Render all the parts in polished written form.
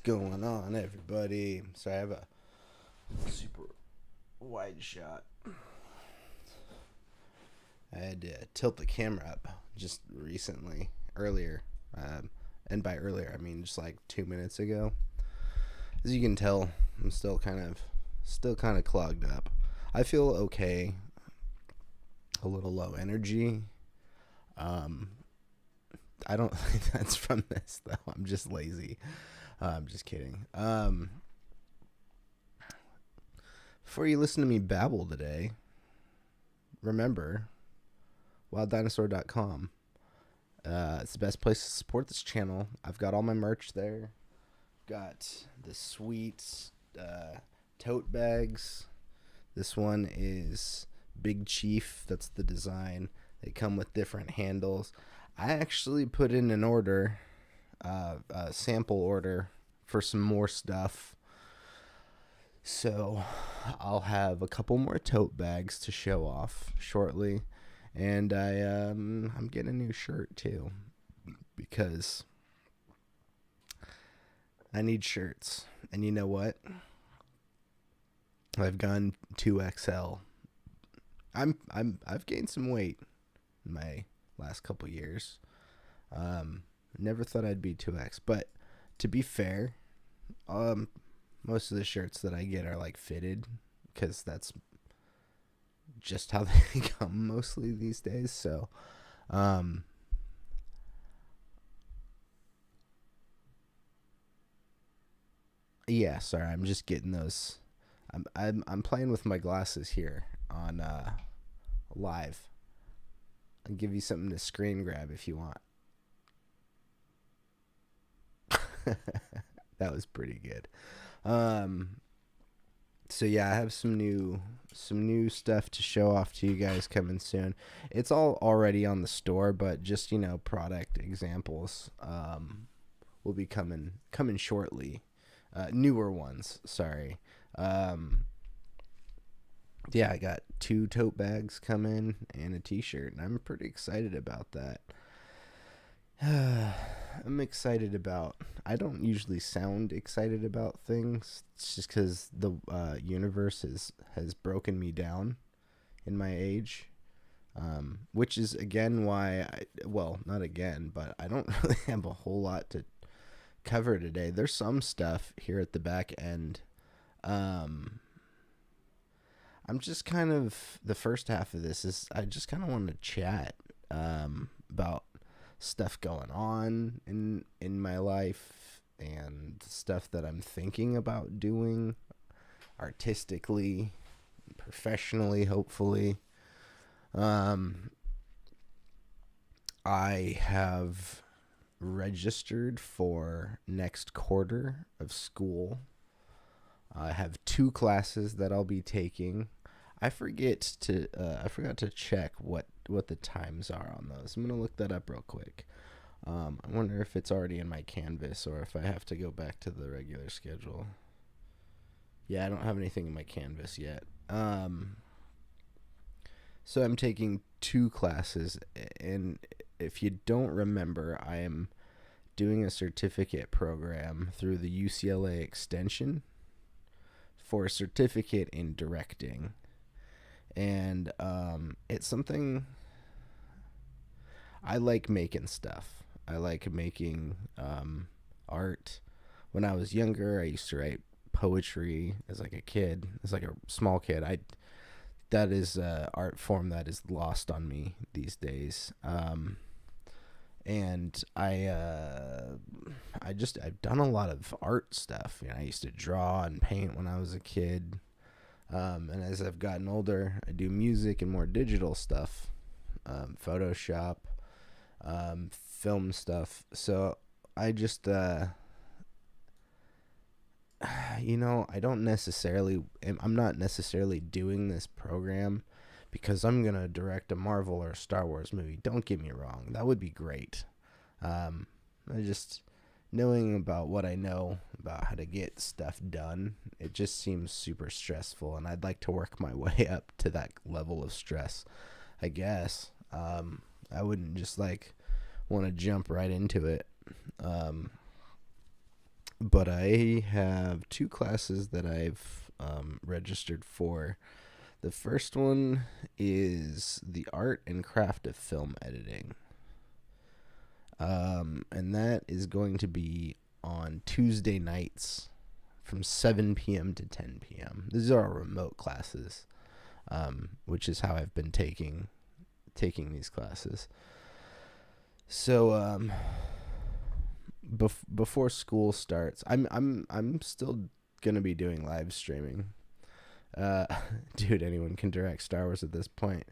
going on, everybody? Sorry, I have a super wide shot. I had to tilt the camera up just recently, earlier. And by earlier, I mean just like 2 minutes ago. As you can tell, I'm still kind of clogged up. I feel okay. A little low energy. I don't think that's from this though. I'm just lazy. I'm just kidding. Before you listen to me babble today, remember wilddinosaur.com. It's the best place to support this channel. I've got all my merch there. Got the sweet tote bags. This one is Big Chief. That's the design. They come with different handles. I actually put in an order, a sample order for some more stuff. So I'll have a couple more tote bags to show off shortly. And I'm getting a new shirt too, because I need shirts. And you know what? I've gone 2XL. I've gained some weight in my last couple years. Never thought I'd be 2X, but to be fair, most of the shirts that I get are like fitted, because that's just how they come mostly these days. So yeah, sorry, I'm just getting those. I'm playing with my glasses here on live. I'll give you something to screen grab if you want. That was pretty good. So yeah, I have some new stuff to show off to you guys coming soon. It's all already on the store, but just, product examples will be coming shortly. Newer ones, sorry. Yeah, I got 2 tote bags coming and a t-shirt, and I'm pretty excited about that. I'm excited about... I don't usually sound excited about things. It's just because the universe has broken me down in my age. Which is, again, why... not again, but I don't really have a whole lot to cover today. There's some stuff here at the back end. I'm just kind of... The first half of this is... I just kind of want to chat about stuff going on in my life and stuff that I'm thinking about doing artistically, professionally, hopefully. I have registered for next quarter of school. I have 2 classes that I'll be taking. I forgot to check what the times are on those. I'm gonna look that up real quick. I wonder if it's already in my Canvas or if I have to go back to the regular schedule. Yeah, I don't have anything in my Canvas yet. So I'm taking 2 classes, and if you don't remember, I am doing a certificate program through the UCLA Extension for a certificate in directing. And it's something... I like making stuff. I like making art. When I was younger, I used to write poetry as like a kid, as like a small kid. That is an art form that is lost on me these days. And I've done a lot of art stuff. I used to draw and paint when I was a kid. And as I've gotten older, I do music and more digital stuff, Photoshop, film stuff. So I just, I'm not necessarily doing this program because I'm going to direct a Marvel or a Star Wars movie. Don't get me wrong. That would be great. Knowing about what I know about how to get stuff done, it just seems super stressful, and I'd like to work my way up to that level of stress, I guess. I wouldn't just want to jump right into it. But I have two classes that I've registered for. The first one is the art and craft of film editing. And that is going to be on Tuesday nights from 7 p.m. to 10 p.m. These are all remote classes, which is how I've been taking these classes. So before school starts, I'm still gonna be doing live streaming. Dude, anyone can direct Star Wars at this point.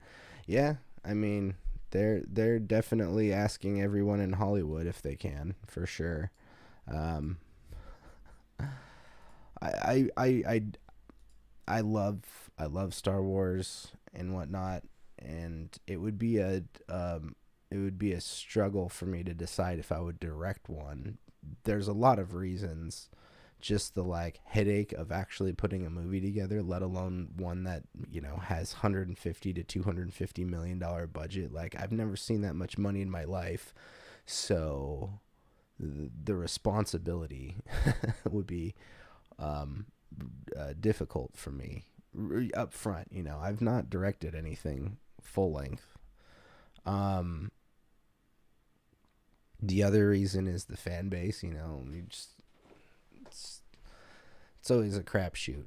Yeah, I mean, they're definitely asking everyone in Hollywood if they can, for sure. Um, I I love Star Wars and whatnot, and it would be a struggle for me to decide if I would direct one. There's a lot of reasons, just the like headache of actually putting a movie together, let alone one that has 150 to 250 million dollar budget. Like, I've never seen that much money in my life, so the responsibility would be um, difficult for me up front. I've not directed anything full length. Um, the other reason is the fan base. It's, it's always a crapshoot.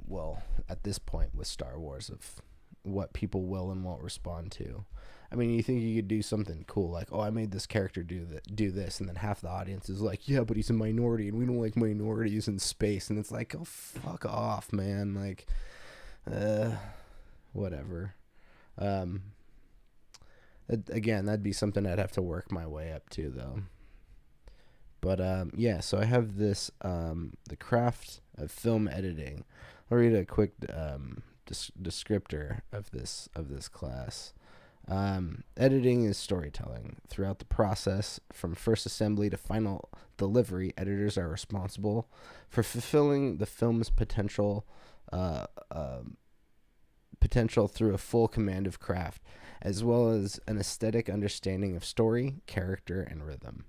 Well, at this point with Star Wars, of what people will and won't respond to. I mean, you think you could do something cool, like, oh, I made this character do this, and then half the audience is like, yeah, but he's a minority, and we don't like minorities in space, and it's like, oh, fuck off, man, like, uh, whatever. Um, Again, that'd be something I'd have to work my way up to, though. But yeah, so I have this the craft of film editing. I'll read a quick descriptor of this class. Editing is storytelling. Throughout the process, from first assembly to final delivery, editors are responsible for fulfilling the film's uh, uh, potential through a full command of craft, as well as an aesthetic understanding of story, character, and rhythm.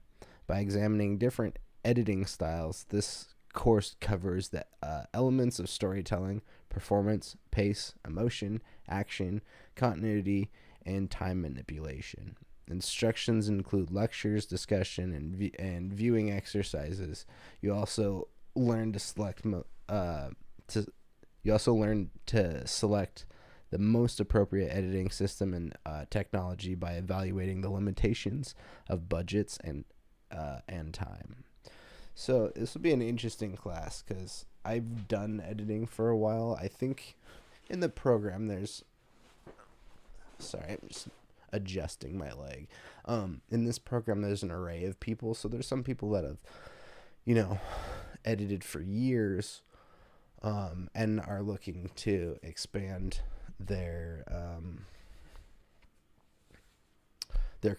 By examining different editing styles, this course covers the elements of storytelling, performance, pace, emotion, action, continuity, and time manipulation. Instructions include lectures, discussion, and viewing exercises. You also learn to select to you also learn to select the most appropriate editing system and technology by evaluating the limitations of budgets and time. So this will be an interesting class because I've done editing for a while. I think in the program there's... Sorry, I'm just adjusting my leg. In this program there's an array of people. So there's some people that have, edited for years, and are looking to expand their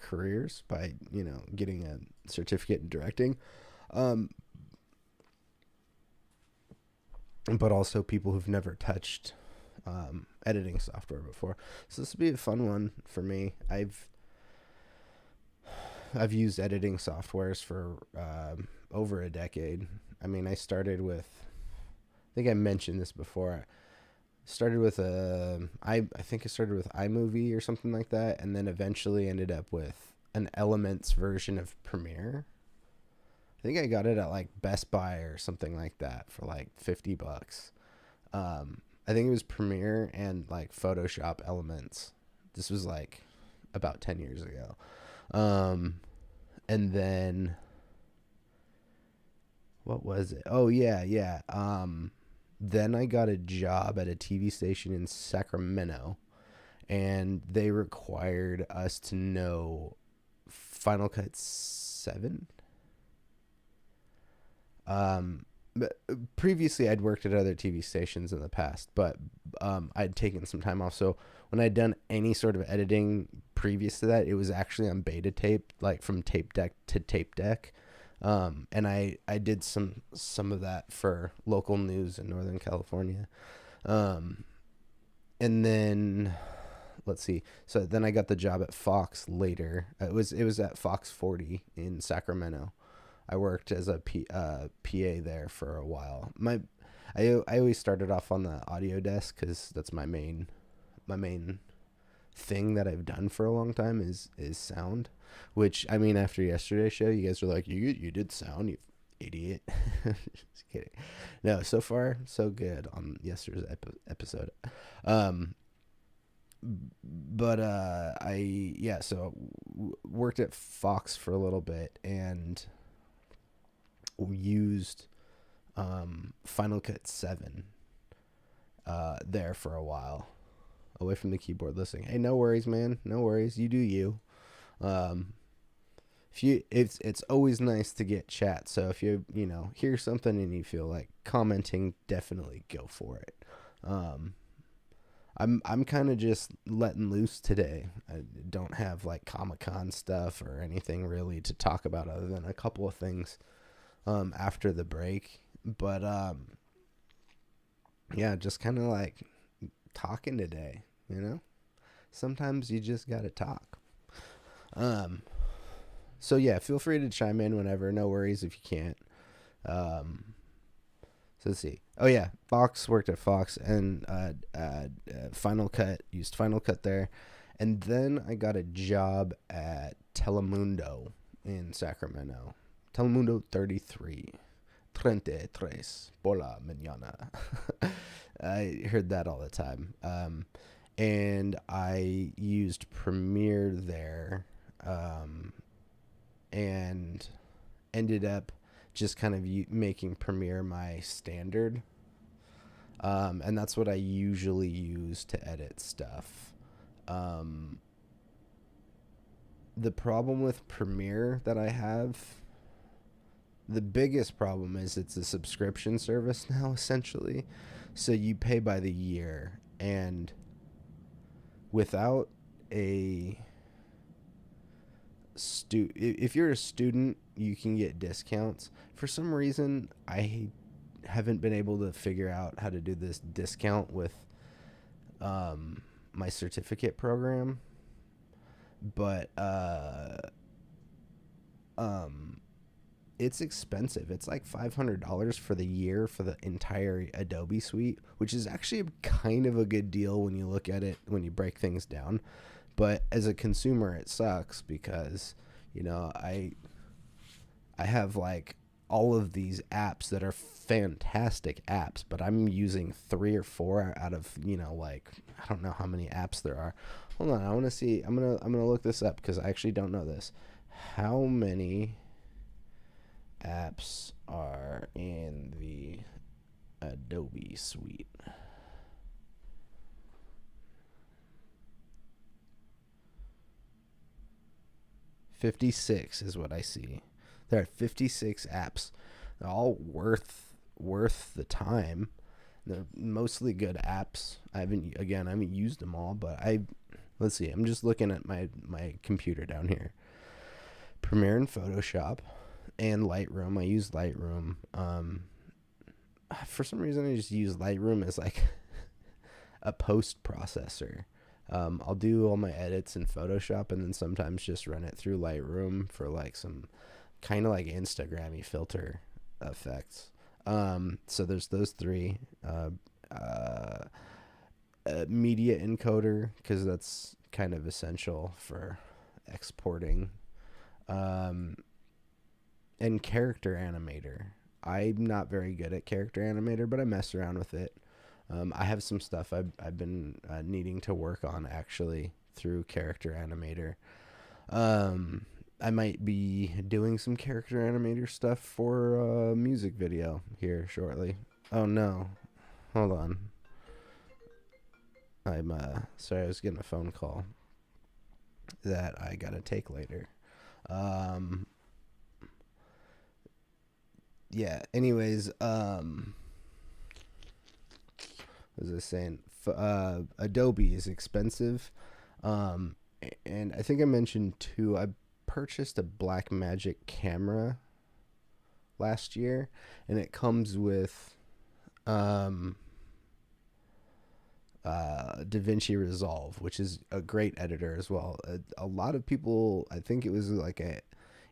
careers by getting a certificate in directing, but also people who've never touched editing software before. So this will be a fun one for me. I've used editing softwares for over a decade. I mean, I think I mentioned this before. Started with I think I started with iMovie or something like that, and then eventually ended up with an Elements version of Premiere. I think I got it at like Best Buy or something like that for like $50. I think it was Premiere and like Photoshop Elements. This was like about 10 years ago. And then what was it? Oh yeah. Then I got a job at a TV station in Sacramento, and they required us to know Final Cut 7. But previously I'd worked at other TV stations in the past, but I'd taken some time off. So when I'd done any sort of editing previous to that, it was actually on beta tape, like from tape deck to tape deck. And I did some of that for local news in Northern California. And then let's see. So then I got the job at Fox later. It was at Fox 40 in Sacramento. I worked as a PA there for a while. I always started off on the audio desk because that's my main thing that I've done for a long time is sound. Which, I mean, after yesterday's show, you guys were like, you did sound, you idiot. Just kidding. No, so far so good on yesterday's episode. But so worked at Fox for a little bit and used Final Cut 7 there for a while, away from the keyboard listening. Hey, no worries, man. No worries. You do you. It's always nice to get chat. So if you hear something and you feel like commenting, definitely go for it. I'm kind of just letting loose today. I don't have like Comic-Con stuff or anything really to talk about other than a couple of things after the break. But just kind of like talking today, Sometimes you just got to talk. So yeah, feel free to chime in whenever. No worries if you can't. So let's see. Oh yeah, Fox, worked at Fox and Final Cut, used Final Cut there. And then I got a job at Telemundo in Sacramento. Telemundo 33 por la mañana. I heard that all the time. And I used Premiere there. And ended up just kind of making Premiere my standard. And that's what I usually use to edit stuff. The problem with Premiere that I have, the biggest problem is it's a subscription service now, essentially. So you pay by the year, and without a if you're a student, you can get discounts. For some reason, I haven't been able to figure out how to do this discount with my certificate program, but it's expensive. It's like $500 for the year for the entire Adobe suite, which is actually kind of a good deal when you look at it, when you break things down. But as a consumer, it sucks because, I have like all of these apps that are fantastic apps, but I'm using 3 or 4 out of, like, I don't know how many apps there are. Hold on, I want to see. I'm going to look this up because I actually don't know this. How many apps are in the Adobe suite? $56 is what I see. There are 56 apps. They're all worth the time. They're mostly good apps. I haven't used them all, but let's see. I'm just looking at my computer down here. Premiere and Photoshop and Lightroom. I use Lightroom. For some reason, I just use Lightroom as like a post processor. I'll do all my edits in Photoshop and then sometimes just run it through Lightroom for like some kind of like Instagram-y filter effects. So there's those 3. Media encoder, because that's kind of essential for exporting. And character animator. I'm not very good at character animator, but I mess around with it. I have some stuff I've been needing to work on actually through character animator. I might be doing some character animator stuff for a music video here shortly. Oh no, hold on. I'm sorry, I was getting a phone call that I gotta take later. Yeah. Anyways, what was I saying? Adobe is expensive. And I think I mentioned too, I purchased a Blackmagic camera last year, and it comes with DaVinci Resolve, which is a great editor as well. A lot of people, I think it was like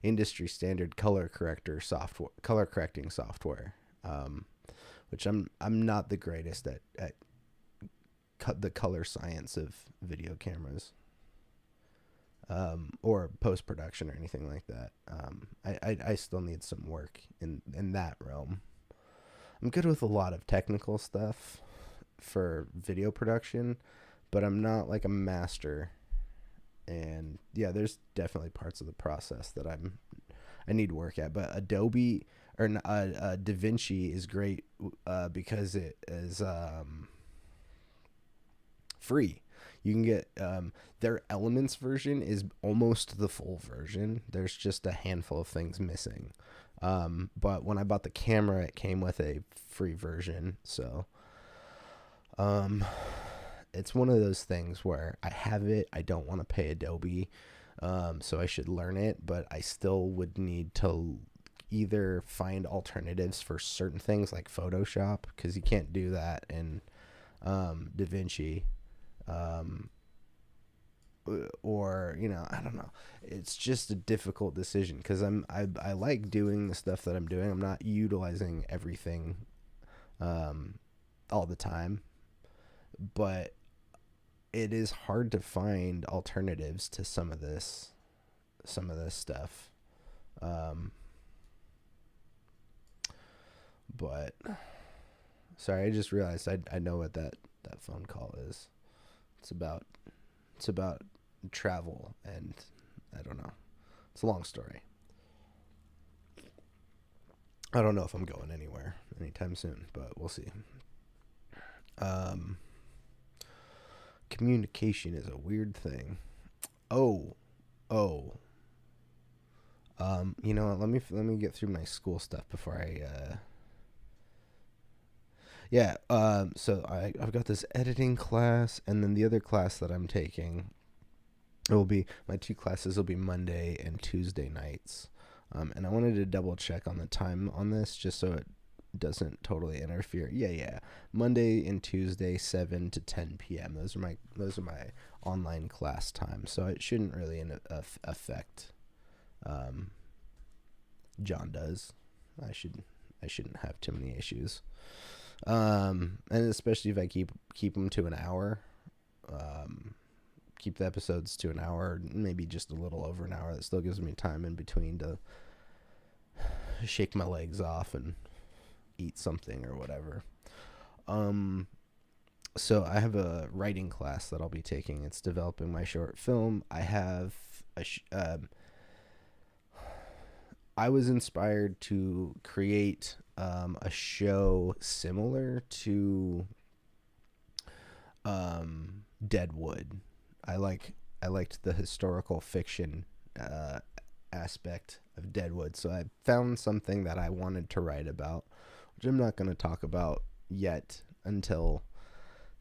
industry standard color correcting software, which I'm not the greatest at the color science of video cameras, or post production or anything like that. I still need some work in that realm. I'm good with a lot of technical stuff for video production, but I'm not like a master. And yeah, there's definitely parts of the process that I need work at. But Adobe or DaVinci is great because it is free. You can get their Elements version is almost the full version. There's just a handful of things missing. But when I bought the camera, it came with a free version. So it's one of those things where I have it. I don't want to pay Adobe, so I should learn it. But I still would need to either find alternatives for certain things like Photoshop, because you can't do that in DaVinci. Or I don't know. It's just a difficult decision because I like doing the stuff that I'm doing. I'm not utilizing everything all the time, but it is hard to find alternatives to some of this stuff. But sorry, I just realized I know what that phone call is. It's about travel, and I don't know. It's a long story. I don't know if I'm going anywhere anytime soon, but we'll see. Communication is a weird thing. You know what? Let me get through my school stuff before I. So I've got this editing class, and then the other class that I'm taking, my two classes will be Monday and Tuesday nights. And I wanted to double check on the time on this just so it doesn't totally interfere. Yeah. Monday and Tuesday, 7 to 10 p.m. Those are my online class times, so it shouldn't really affect Jon Does. I shouldn't have too many issues. And especially if I keep them to an hour, keep the episodes to an hour, maybe just a little over an hour. That still gives me time in between to shake my legs off and eat something or whatever. So I have a writing class that I'll be taking. It's developing my short film. I have I was inspired to create a show similar to Deadwood. I liked the historical fiction aspect of Deadwood, so I found something that I wanted to write about, which I'm not going to talk about yet until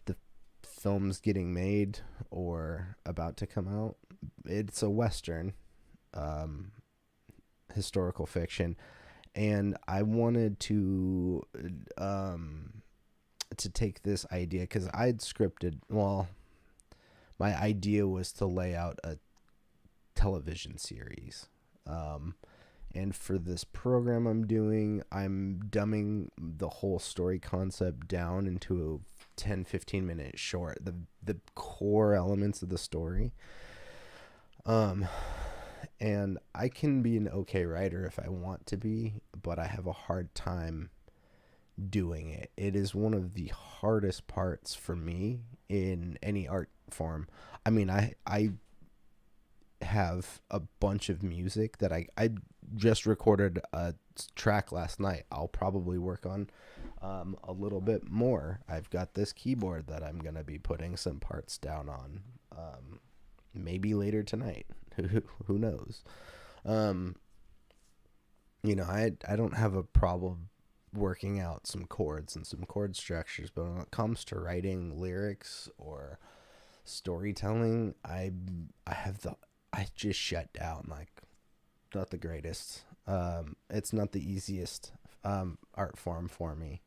the film's getting made or about to come out. It's a Western, historical fiction, and I wanted to take this idea because I'd scripted. Well, my idea was to lay out a television series, and for this program I'm doing, I'm dumbing the whole story concept down into a 10-15 minute short, the core elements of the story. And I can be an okay writer if I want to be, but I have a hard time doing it. It is one of the hardest parts for me in any art form. I mean, I have a bunch of music that I just recorded a track last night. I'll probably work on a little bit more. I've got this keyboard that I'm going to be putting some parts down on, maybe later tonight. Who knows? I don't have a problem working out some chords and some chord structures, but when it comes to writing lyrics or storytelling, I just shut down. Like, not the greatest. It's not the easiest art form for me,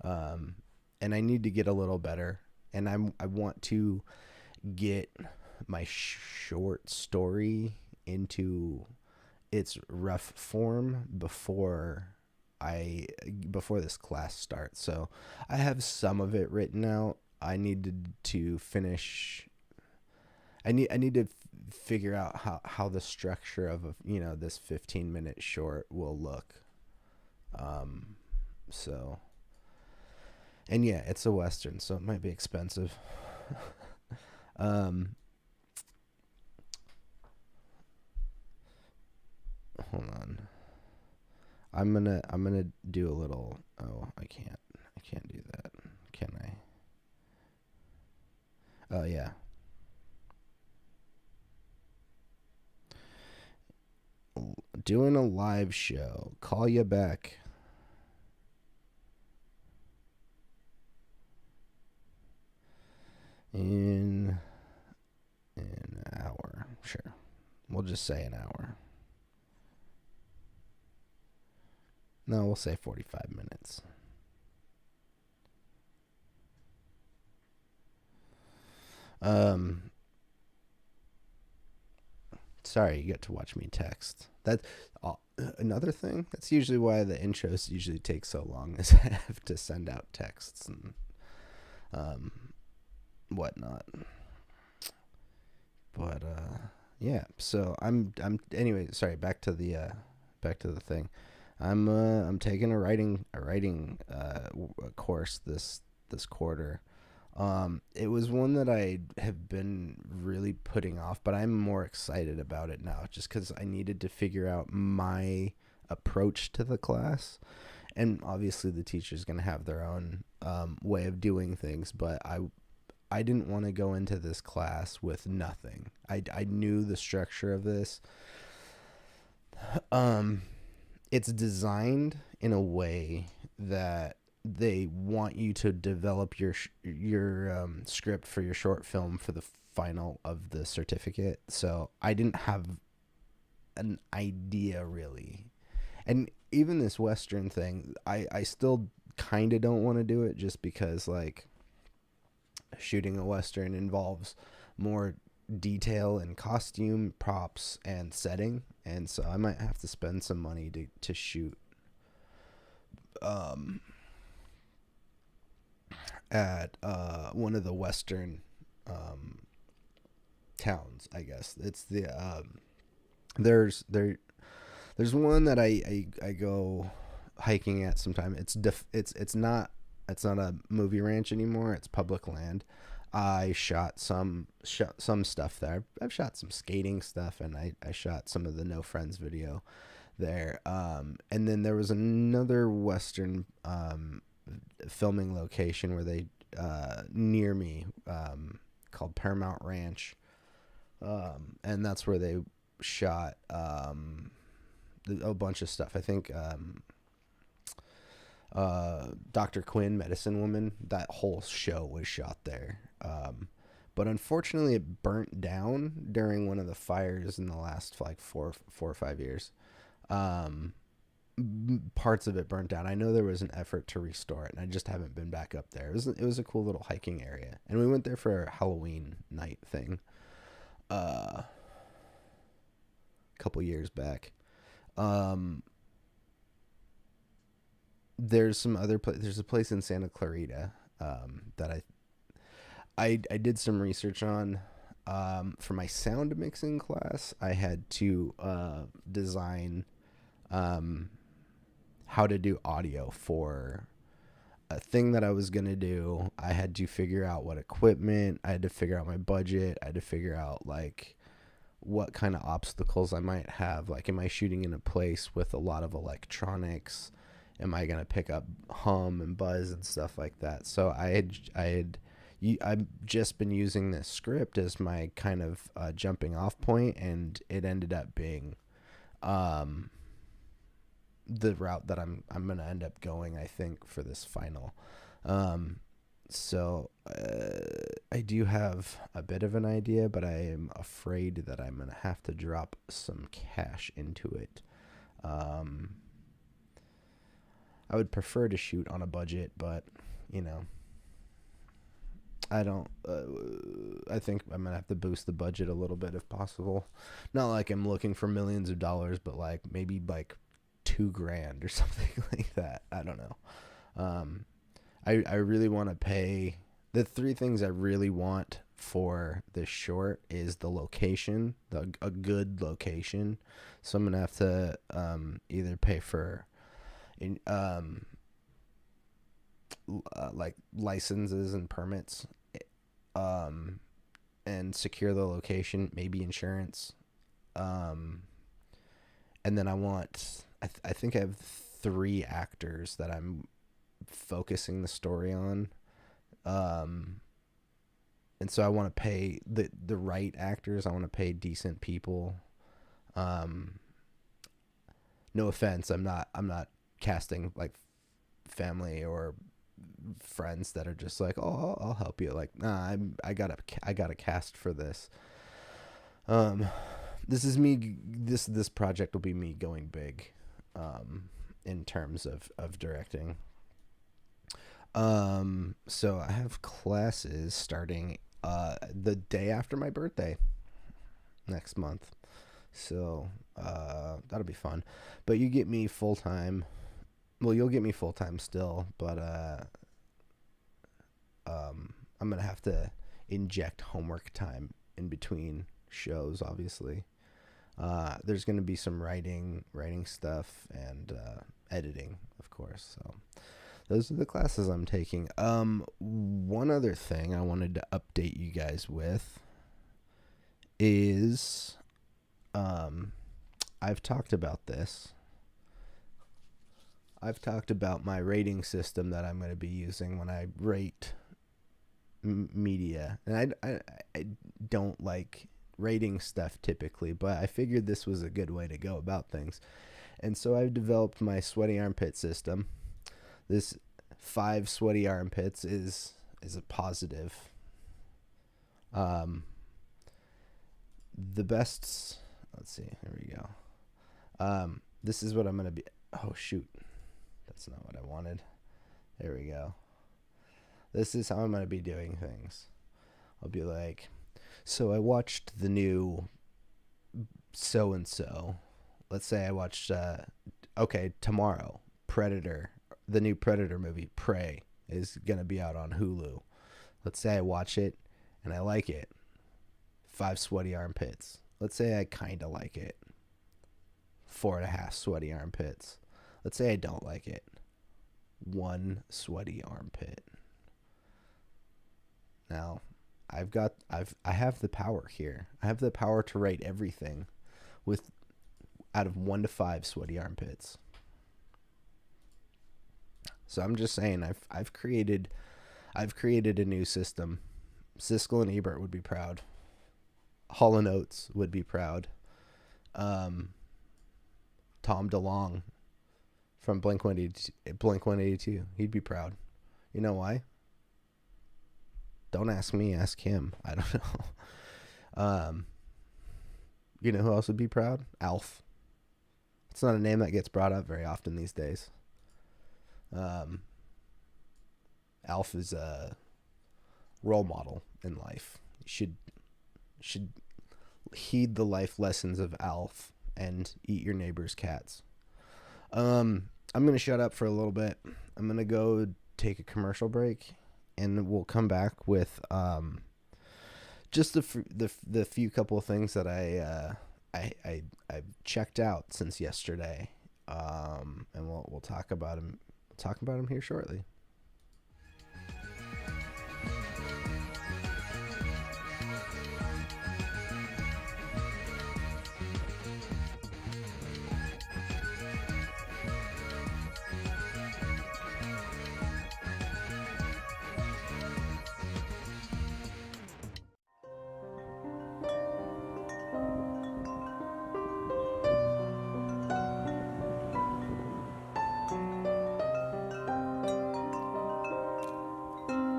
and I need to get a little better. And I want to get my short story into its rough form before this class starts. So I have some of it written out. I needed to finish. I need to figure out how the structure of this 15-minute short will look. So, and yeah, it's a Western, so it might be expensive. Hold on. I'm gonna do a little. Oh, I can't do that. Can I? Oh yeah. Doing a live show. Call you back. In an hour. Sure. We'll just say an hour. No, we'll say 45 minutes. Sorry, you get to watch me text. That's another thing. That's usually why the intros usually take so long, is I have to send out texts and whatnot. But yeah. So I'm anyway. Sorry. Back to the thing. I'm taking a writing course this quarter. It was one that I have been really putting off, but I'm more excited about it now, just because I needed to figure out my approach to the class. And obviously the teacher's going to have their own way of doing things, but I didn't want to go into this class with nothing. I knew the structure of this. It's designed in a way that they want you to develop your script for your short film for the final of the certificate. So I didn't have an idea really. And even this Western thing, I still kind of don't want to do it, just because like shooting a Western involves more detail and costume, props, and setting. And so I might have to spend some money to shoot at one of the Western towns, I guess. It's the there's one that I go hiking at sometime. It's not a movie ranch anymore. It's public land. I shot some stuff there. I've shot some skating stuff, and I shot some of the No Friends video there. And then there was another Western filming location where they near me called Paramount Ranch, and that's where they shot a bunch of stuff. I think Dr. Quinn, Medicine Woman, that whole show was shot there. But unfortunately it burnt down during one of the fires in the last like 4 or 5 years. Parts of it burnt down. I know there was an effort to restore it, and I just haven't been back up there. It was a cool little hiking area, and we went there for a Halloween night thing a couple years back. There's some other there's a place in Santa Clarita that I did some research on. For my sound mixing class, I had to design how to do audio for a thing that I was going to do. I had to figure out what equipment, I had to figure out my budget, I had to figure out like what kind of obstacles I might have. Like, am I shooting in a place with a lot of electronics? Am I going to pick up hum and buzz and stuff like that? So I've just been using this script as my kind of jumping off point, and it ended up being the route that I'm going to end up going, I think, for this final. So I do have a bit of an idea, but I am afraid that I'm going to have to drop some cash into it. I would prefer to shoot on a budget, but I don't. I think I'm gonna have to boost the budget a little bit if possible. Not like I'm looking for millions of dollars, but like maybe like $2,000 or something like that. I don't know. I really want to pay. The three things I really want for this short is the location, a good location. So I'm gonna have to either pay for in like licenses and permits, and secure the location, maybe insurance, and then I want. I think I have 3 actors that I'm focusing the story on, and so I want to pay the right actors. I want to pay decent people. No offense, I'm not casting like family or friends that are just like, oh, I'll help you. Like, nah, I got a cast for this. This is me. This project will be me going big, in terms of directing. So I have classes starting the day after my birthday next month. So that'll be fun. But you get me full time. Well, you'll get me full time still, but I'm gonna have to inject homework time in between shows. Obviously, there's gonna be some writing stuff and editing, of course. So those are the classes I'm taking. One other thing I wanted to update you guys with is, I've talked about this. I've talked about my rating system that I'm going to be using when I rate media. And I don't like rating stuff typically, but I figured this was a good way to go about things. And so I've developed my sweaty armpit system. This 5 sweaty armpits is a positive. The best, let's see, here we go. This is what I'm going to be, oh shoot. That's not what I wanted. There we go. This is how I'm going to be doing things. I'll be like, so I watched the new so-and-so. Let's say I watched, tomorrow, Predator, the new Predator movie, Prey, is going to be out on Hulu. Let's say I watch it and I like it. 5 sweaty armpits. Let's say I kind of like it. 4.5 sweaty armpits. Let's say I don't like it. 1 sweaty armpit. Now, I have the power here. I have the power to rate everything with out of 1 to 5 sweaty armpits. So I'm just saying I've created a new system. Siskel and Ebert would be proud. Hall & Oates would be proud. Tom DeLonge from Blink-182, he'd be proud. You know why? Don't ask me, ask him. I don't know. You know who else would be proud? Alf. It's not a name that gets brought up very often these days. Alf is a role model in life. You should heed the life lessons of Alf and eat your neighbor's cats. I'm gonna shut up for a little bit. I'm gonna go take a commercial break, and we'll come back with just the few couple of things that I've checked out since yesterday, and we'll talk about them. We'll talk about them here shortly.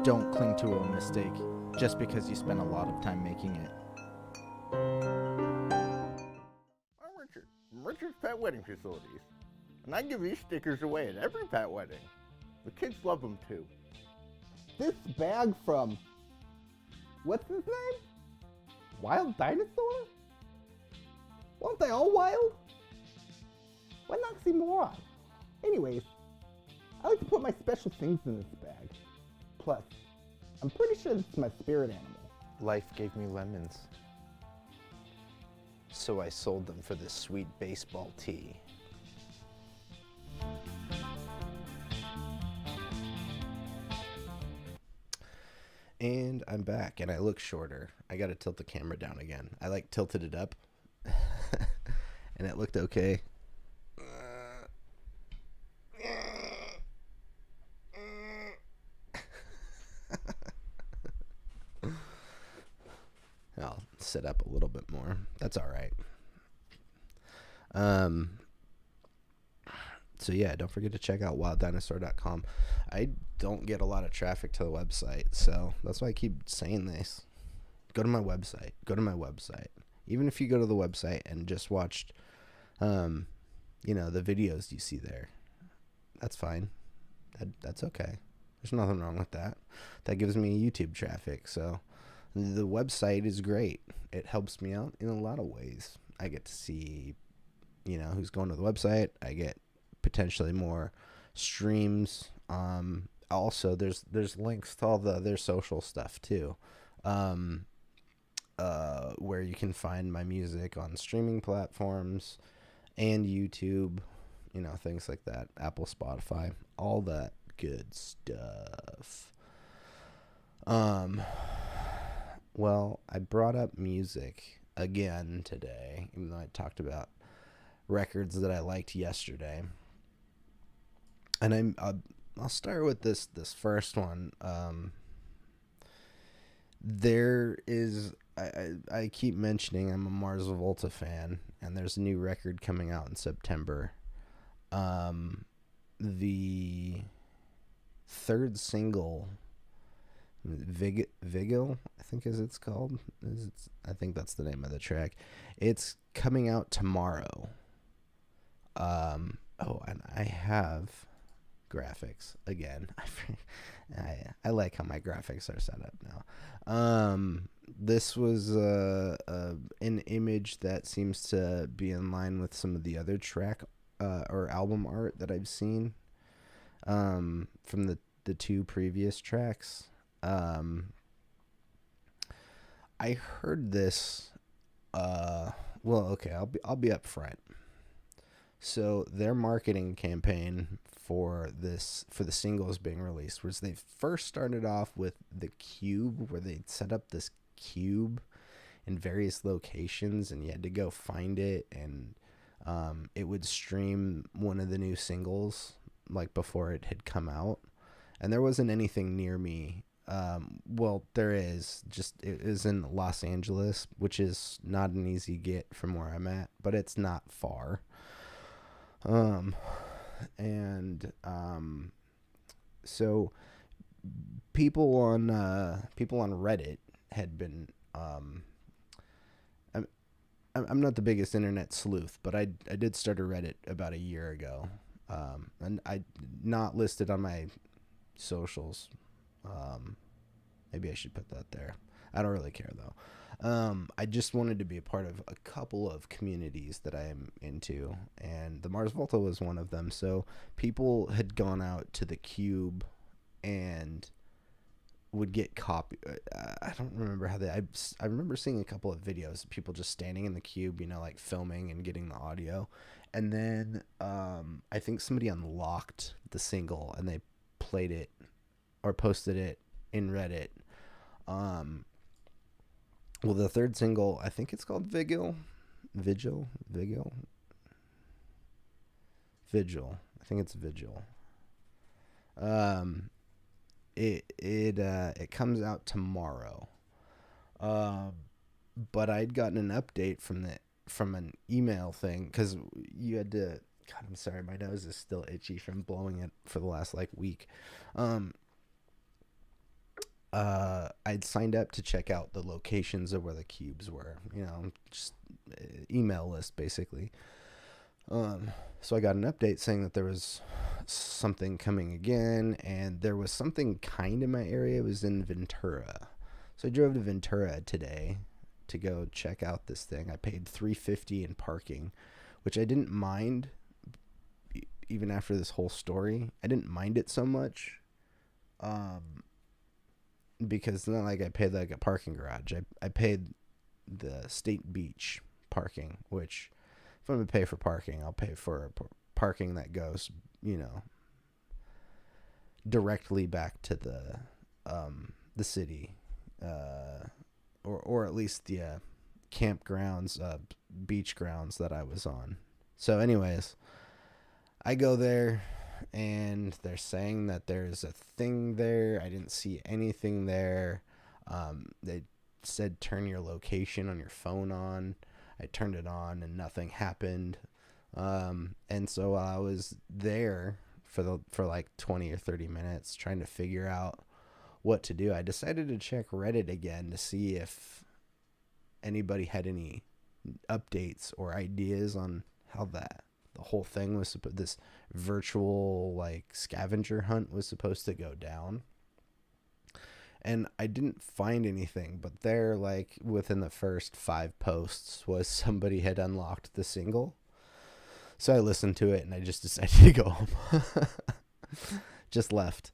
Don't cling to a mistake just because you spent a lot of time making it. I'm Richard from Richard's Pet Wedding Facilities, and I give these stickers away at every pet wedding. The kids love them too. This bag from What's his name? Wild Dinosaur? Weren't they all wild? What an oxymoron. Anyways, I like to put my special things in this bag. Plus, I'm pretty sure this is my spirit animal. Life gave me lemons, so I sold them for this sweet baseball tee. And I'm back, and I look shorter. I gotta tilt the camera down again. I tilted it up, and it looked okay. I'll sit up a little bit more. That's all right. So yeah, don't forget to check out wilddinosaur.com. I don't get a lot of traffic to the website, so that's why I keep saying this. Go to my website. Go to my website. Even if you go to the website and just watched, the videos you see there, that's fine. That's okay. There's nothing wrong with that. That gives me YouTube traffic, so the website is great. It helps me out in a lot of ways. I get to see, who's going to the website. I get potentially more streams. Also, there's links to all their social stuff too, where you can find my music on streaming platforms and YouTube, things like that. Apple, Spotify, all that good stuff. Well, I brought up music again today, even though I talked about records that I liked yesterday. And I'll start with this first one. There is, I keep mentioning I'm a Mars Volta fan, and there's a new record coming out in September. The third single, Vigil, I think it's called. I think that's the name of the track. It's coming out tomorrow. And I have graphics again. I like how my graphics are set up now. This was an image that seems to be in line with some of the other track or album art that I've seen from the two previous tracks. I heard this. I'll be up front. So their marketing campaign for the singles being released was they first started off with the cube, where they set up this cube in various locations, and you had to go find it, and it would stream one of the new singles like before it had come out. And there wasn't anything near me. There is. Just it is in Los Angeles, which is not an easy get from where I'm at, but it's not far. So people on Reddit had been, I'm not the biggest internet sleuth, but I did start a Reddit about a year ago. And I not listed on my socials. Maybe I should put that there. I don't really care though. I just wanted to be a part of a couple of communities that I am into, and the Mars Volta was one of them. So people had gone out to the cube and would get copy. I don't remember how I remember seeing a couple of videos of people just standing in the cube, like filming and getting the audio. And then I think somebody unlocked the single and they played it or posted it in Reddit. The third single, I think it's called Vigil. I think it's Vigil. It comes out tomorrow. But I'd gotten an update from an email thing, because you had to. God, I'm sorry, my nose is still itchy from blowing it for the last week. I'd signed up to check out the locations of where the cubes were, just email list basically. So I got an update saying that there was something coming again, and there was something kind in my area. It was in Ventura. So I drove to Ventura today to go check out this thing. I paid $3.50 in parking, which I didn't mind. Even after this whole story, I didn't mind it so much, because it's not like I paid like a parking garage. I paid the state beach parking, which if I'm gonna pay for parking, I'll pay for parking that goes, directly back to the city, or at least the campgrounds, beach grounds that I was on. So, anyways, I go there, and they're saying that there's a thing there. I didn't see anything there. They said turn your location on your phone on. I turned it on, and nothing happened. And so I was there for like 20 or 30 minutes trying to figure out what to do. I decided to check Reddit again to see if anybody had any updates or ideas on how the whole thing was this virtual like scavenger hunt was supposed to go down. And I didn't find anything, but there, like within the first 5 posts, was somebody had unlocked the single. So I listened to it, and I just decided to go home. Just left.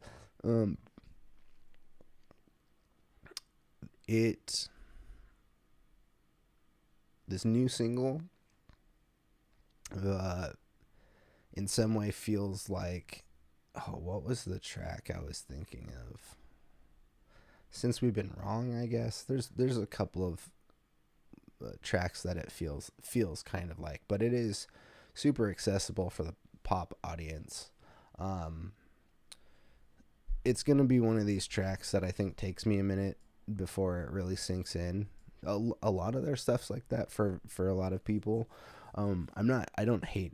This new single, in some way feels like, what was the track I was thinking of? Since We've Been Wrong, I guess. There's a couple of tracks that it feels kind of like, but it is super accessible for the pop audience. It's gonna be one of these tracks that I think takes me a minute before it really sinks in. A lot of their stuff's like that for a lot of people. I don't hate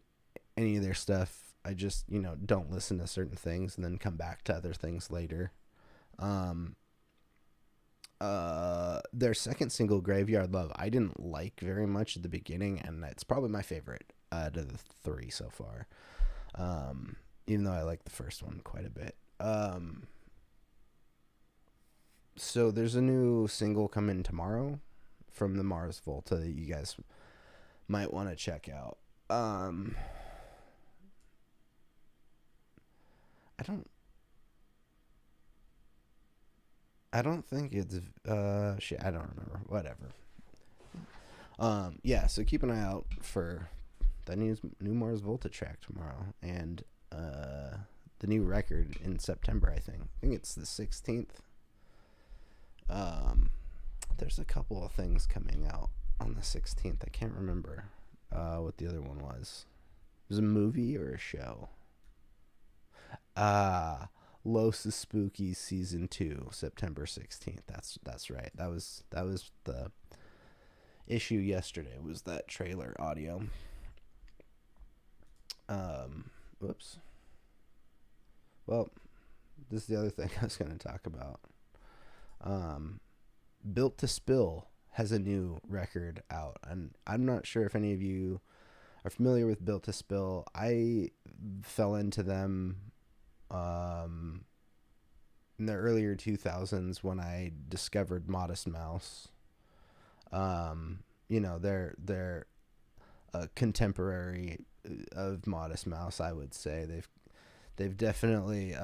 any of their stuff. I just, don't listen to certain things and then come back to other things later. Their second single, Graveyard Love, I didn't like very much at the beginning, and it's probably my favorite out of the 3 so far. Even though I like the first one quite a bit. So there's a new single coming tomorrow from the Mars Volta that you guys might want to check out. I don't think it's shit, I don't remember. Whatever. Yeah, so keep an eye out for the new Mars Volta track tomorrow, and the new record in September, I think. I think it's the 16th. There's a couple of things coming out on the 16th. I can't remember what the other one was. It was a movie or a show? Los Spooky Season 2, September 16th. That's right. That was the issue yesterday, was that trailer audio. Whoops. Well, this is the other thing I was going to talk about. Built to Spill has a new record out, and I'm not sure if any of you are familiar with Built to Spill. I fell into them in the earlier 2000s when I discovered Modest Mouse. They're a contemporary of Modest Mouse, I would say. They've definitely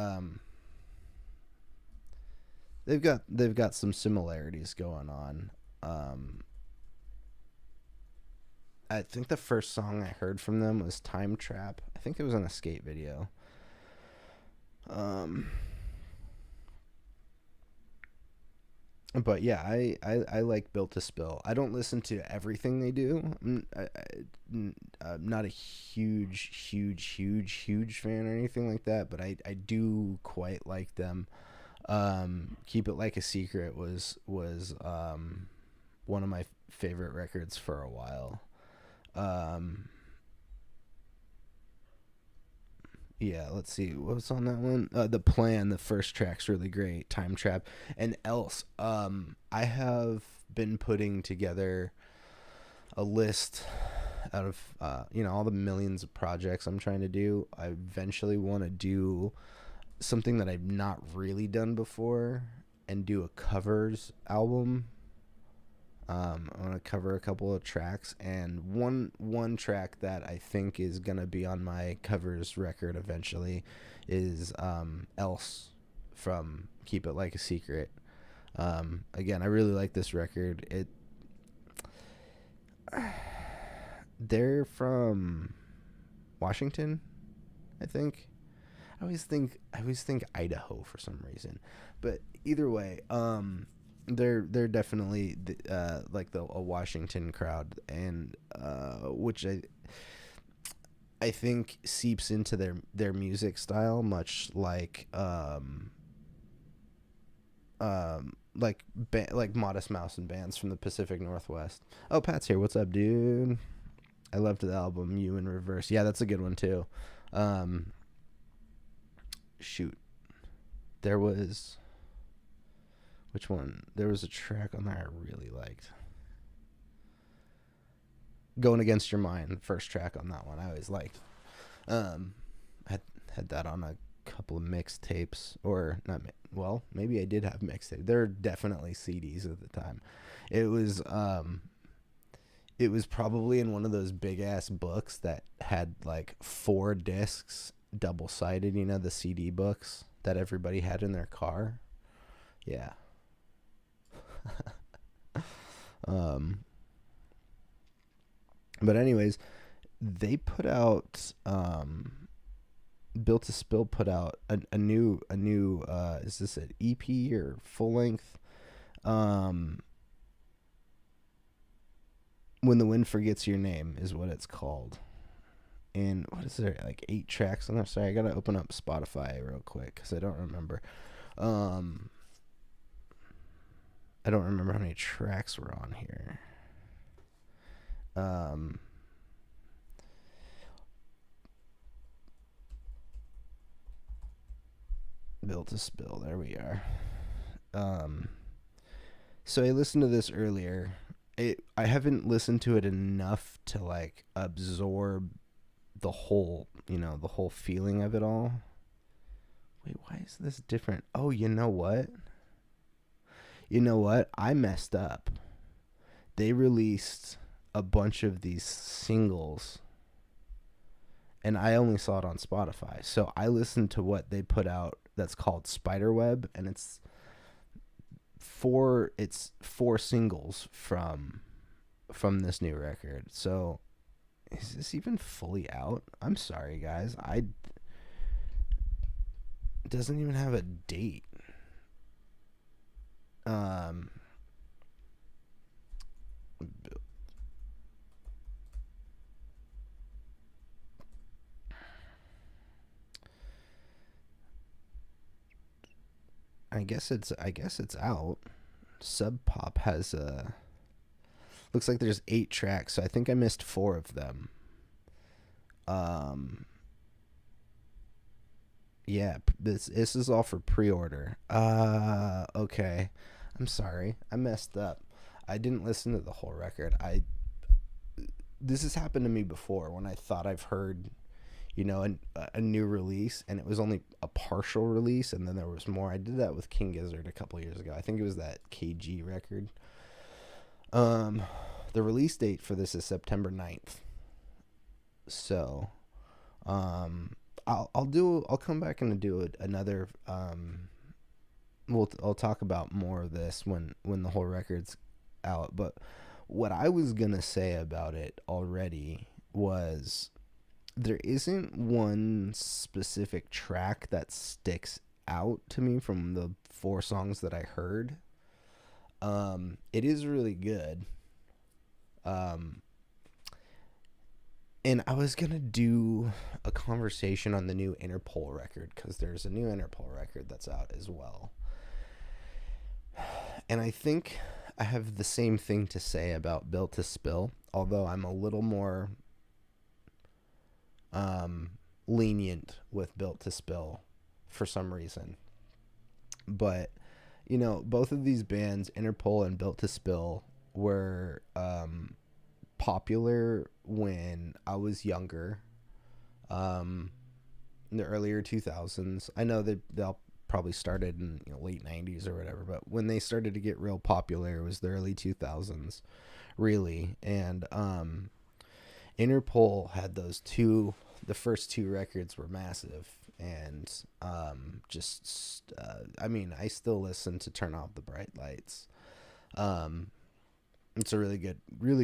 they've got some similarities going on. I think the first song I heard from them was Time Trap. I think it was on a skate video. But yeah, I like Built to Spill. I don't listen to everything they do. I'm not a huge fan or anything like that, but I do quite like them. Keep It Like a Secret was one of my favorite records for a while. Yeah, let's see. What was on that one? The Plan, the first track's really great. Time Trap. And Else. I have been putting together a list out of, all the millions of projects I'm trying to do. I eventually want to do something that I've not really done before. and do a covers album. I want to cover a couple of tracks, and one track that I think is gonna be on my covers record eventually is Else from Keep It Like a Secret. Again, I really like this record. They're from Washington, I think. I always think Idaho for some reason, but either way, they're definitely like a Washington crowd, and which I think seeps into their music style, much like like Modest Mouse and bands from the Pacific Northwest. Oh, Pat's here. What's up, dude? I loved the album You in Reverse. Yeah, that's a good one too. Shoot, there was, which one? There was a track on there I really liked. Going Against Your Mind, the first track on that one I always liked. Had that on a couple of mixtapes, or not. Well, maybe I did have mixtapes. There were definitely CDs at the time. It was probably in one of those big ass books that had like 4 discs, double sided. You know, the CD books that everybody had in their car. Yeah. But anyways, they put out Built to Spill put out a new is this an EP or full length? When the Wind Forgets Your Name is what it's called. And what is there, like 8 tracks on there? Sorry, I gotta open up Spotify real quick because I don't remember. I don't remember how many tracks were on here. Built to Spill, there we are. So I listened to this earlier. I haven't listened to it enough to like absorb the whole feeling of it all. Wait, why is this different? Oh, you know what? I messed up. They released a bunch of these singles, and I only saw it on Spotify. So I listened to what they put out that's called Spiderweb, and it's 4 singles from this new record. So is this even fully out? I'm sorry, guys. It doesn't even have a date. I guess it's out. Sub Pop has looks like there's 8 tracks, so I think I missed 4 of them. Yeah, this is all for pre-order. Okay. I'm sorry. I messed up. I didn't listen to the whole record. This has happened to me before when I thought I've heard, a new release, and it was only a partial release, and then there was more. I did that with King Gizzard a couple years ago. I think it was that KG record. The release date for this is September 9th. So, I'll come back and do another, I'll talk about more of this when the whole record's out. But what I was gonna say about it already was there isn't one specific track that sticks out to me from the 4 songs that I heard. It is really good. And I was going to do a conversation on the new Interpol record, because there's a new Interpol record that's out as well. And I think I have the same thing to say about Built to Spill, although I'm a little more lenient with Built to Spill for some reason. But, both of these bands, Interpol and Built to Spill, were popular when I was younger, in the earlier 2000s. I know that they'll probably started in late 90s or whatever, but when they started to get real popular, it was the early 2000s, really. And Interpol had the first two records were massive. And I still listen to Turn Off the Bright Lights. It's a really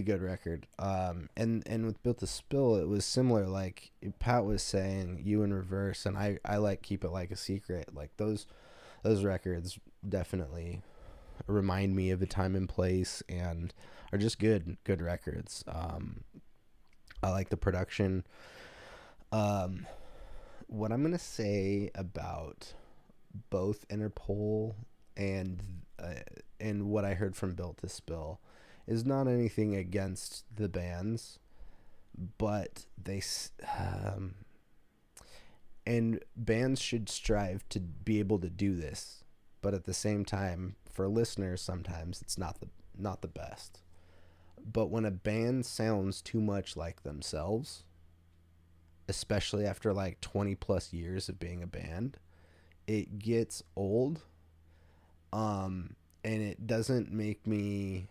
good record. And with Built to Spill, it was similar. Like Pat was saying, You in Reverse, and I like Keep It Like a Secret. Like those records definitely remind me of a time and place, and are just good records. I like the production. What I'm gonna say about both Interpol and what I heard from Built to Spill is not anything against the bands, but and bands should strive to be able to do this, but at the same time, for listeners, sometimes it's not the best. But when a band sounds too much like themselves, especially after like 20 plus years of being a band, it gets old. And it doesn't make me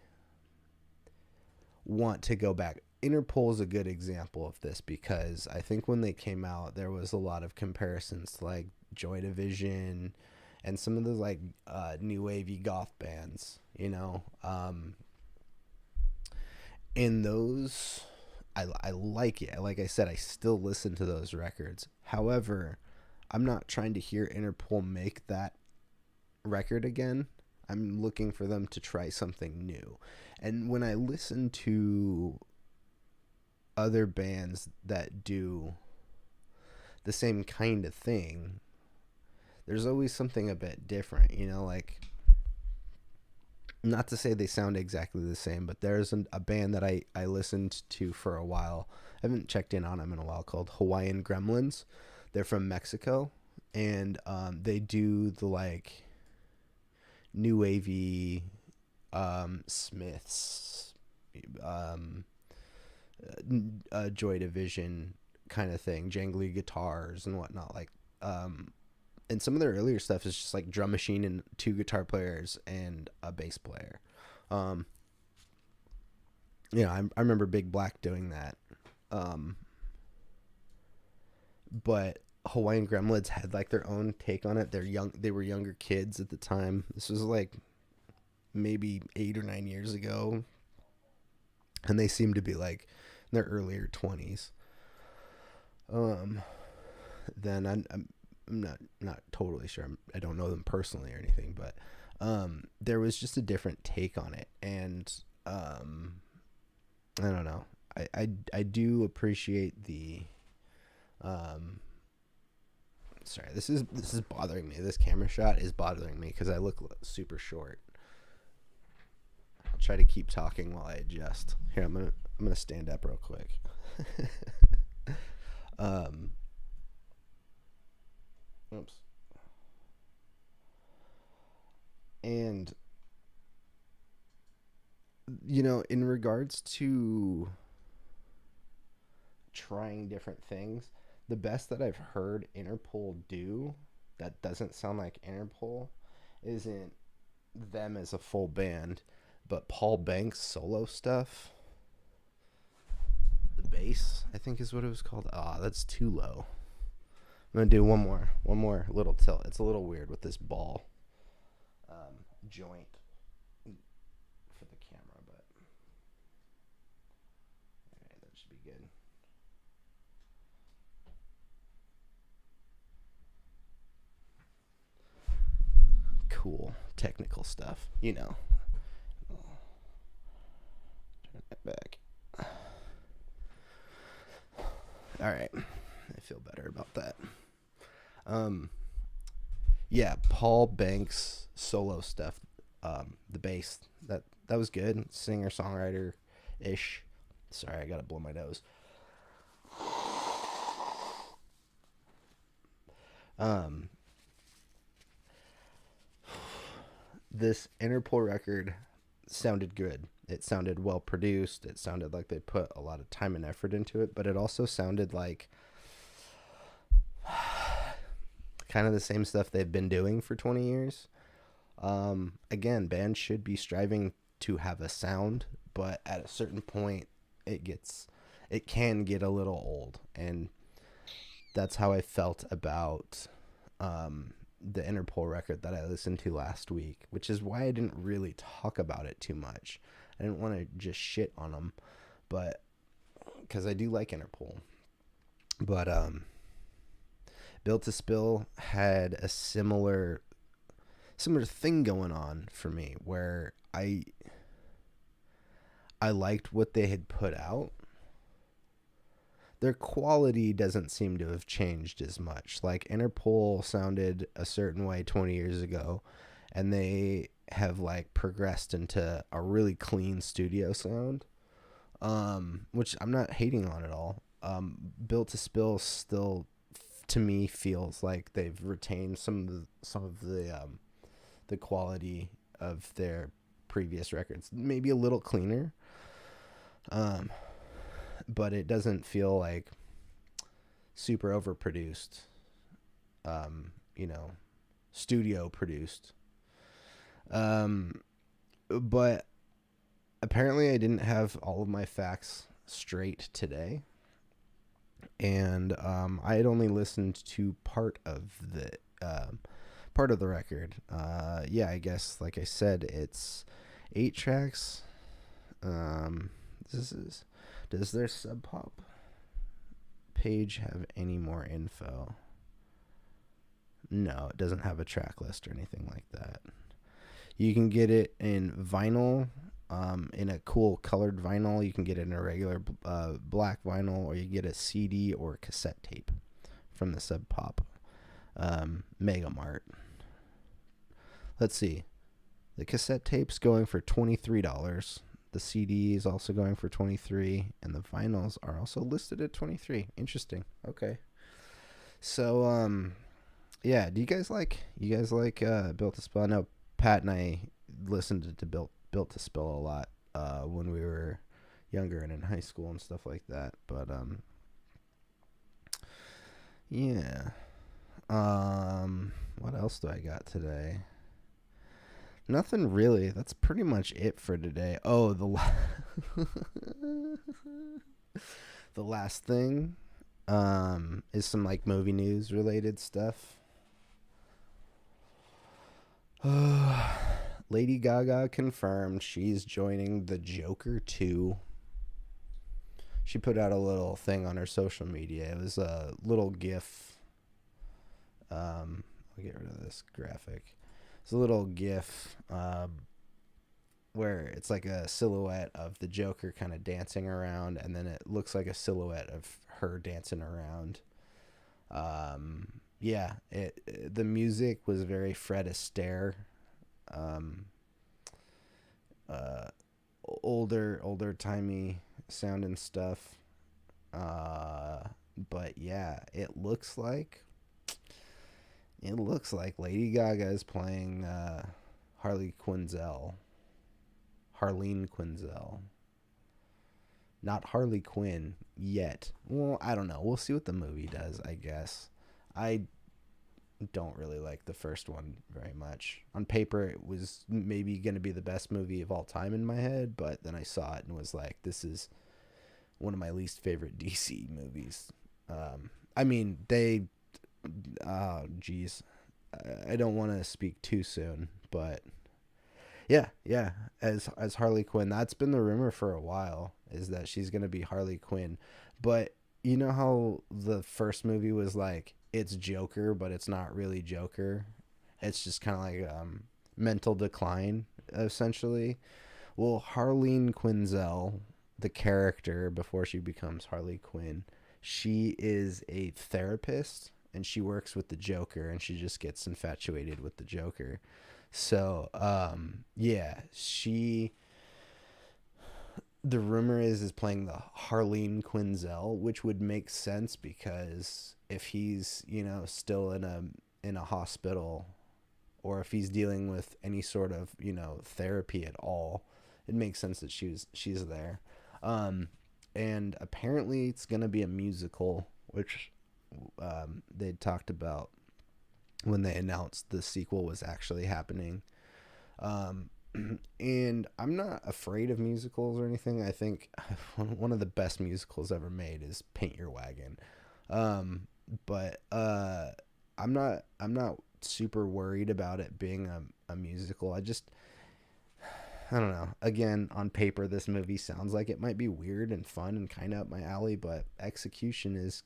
want to go back. Interpol is a good example of this, because I think when they came out, there was a lot of comparisons to like Joy Division and some of those like new wavy goth bands, and those, I like it. Like I said, I still listen to those records. However, I'm not trying to hear Interpol make that record again. I'm looking for them to try something new. And when I listen to other bands that do the same kind of thing, there's always something a bit different, like, not to say they sound exactly the same, but there's a band that I listened to for a while. I haven't checked in on them in a while, called Hawaiian Gremlins. They're from Mexico, and they do the like new wavy Smiths, Joy Division kind of thing, jangly guitars and whatnot. Like, and some of their earlier stuff is just like drum machine and two guitar players and a bass player. I remember Big Black doing that. But Hawaiian Gremlins had like their own take on it. They were younger kids at the time. This was like maybe 8 or 9 years ago, and they seemed to be like in their earlier 20s. Then I'm not totally sure. I don't know them personally or anything, but there was just a different take on it, and I don't know. I do appreciate the sorry, this is bothering me. This camera shot is bothering me because I look super short. I'll try to keep talking while I adjust. Here, I'm gonna stand up real quick. Oops. And in regards to trying different things, the best that I've heard Interpol do that doesn't sound like Interpol isn't them as a full band, but Paul Banks' solo stuff. The bass, I think, is what it was called. That's too low. I'm gonna do one more little tilt. It's a little weird with this ball joint for the camera, but alright, that should be good. Cool technical stuff, Turn that back. Alright, I feel better about that. Yeah, Paul Banks solo stuff, the bass, that was good. Singer songwriter ish. Sorry, I gotta blow my nose. This Interpol record sounded good. It sounded well produced. It sounded like they put a lot of time and effort into it, but it also sounded like kind of the same stuff they've been doing for 20 years. Again, bands should be striving to have a sound, but at a certain point it can get a little old, and that's how I felt about the Interpol record that I listened to last week, which is why I didn't really talk about it too much. I didn't want to just shit on them, but because I do like Interpol. But Built to Spill had a similar thing going on for me, where I liked what they had put out. Their quality doesn't seem to have changed as much. Like, Interpol sounded a certain way 20 years ago, and they have like progressed into a really clean studio sound, which I'm not hating on at all. Built to Spill still, to me, feels like they've retained some of the quality of their previous records. Maybe a little cleaner, but it doesn't feel like super overproduced, studio produced. But apparently I didn't have all of my facts straight today. And I had only listened to part of the record. I guess, like I said, it's 8 tracks. Does their Sub Pop page have any more info? No, it doesn't have a track list or anything like that. You can get it in vinyl, in a cool colored vinyl. You can get it in a regular black vinyl, or you get a CD or cassette tape from the Sub Pop Mega Mart. Let's see. The cassette tape's going for $23. The CD is also going for $23, and the vinyls are also listed at $23. Interesting. Okay. So, yeah. Do you guys like Built to Spill? I know Pat and I listened to Built to Spill a lot when we were younger and in high school and stuff like that. But yeah. What else do I got today? Nothing really. That's pretty much it for today. Oh, the last thing is some like movie news related stuff. Lady Gaga confirmed she's joining the Joker 2. She put out a little thing on her social media. It was a little GIF. I'll get rid of this graphic. It's a little GIF where it's like a silhouette of the Joker kind of dancing around, and then it looks like a silhouette of her dancing around. The music was very Fred Astaire. Older timey sounding stuff. But yeah, it looks like Lady Gaga is playing Harleen Quinzel. Not Harley Quinn yet. Well, I don't know. We'll see what the movie does, I guess. I don't really like the first one very much. On paper, it was maybe going to be the best movie of all time in my head, but then I saw it and was like, this is one of my least favorite DC movies. I don't want to speak too soon, but yeah. As Harley Quinn, that's been the rumor for a while, is that she's going to be Harley Quinn. But you know how the first movie was like, it's Joker, but it's not really Joker. It's just kind of like mental decline, essentially. Well, Harleen Quinzel, the character before she becomes Harley Quinn, she is a therapist, and she works with the Joker, and she just gets infatuated with the Joker. So, the rumor is playing the Harleen Quinzel, which would make sense because if he's, still in a hospital, or if he's dealing with any sort of, therapy at all, it makes sense that she's there. And apparently it's going to be a musical, which they talked about when they announced the sequel was actually happening. And I'm not afraid of musicals or anything. I think one of the best musicals ever made is Paint Your Wagon. But I'm not super worried about it being a musical. I don't know. Again, on paper, this movie sounds like it might be weird and fun and kind of up my alley, but execution is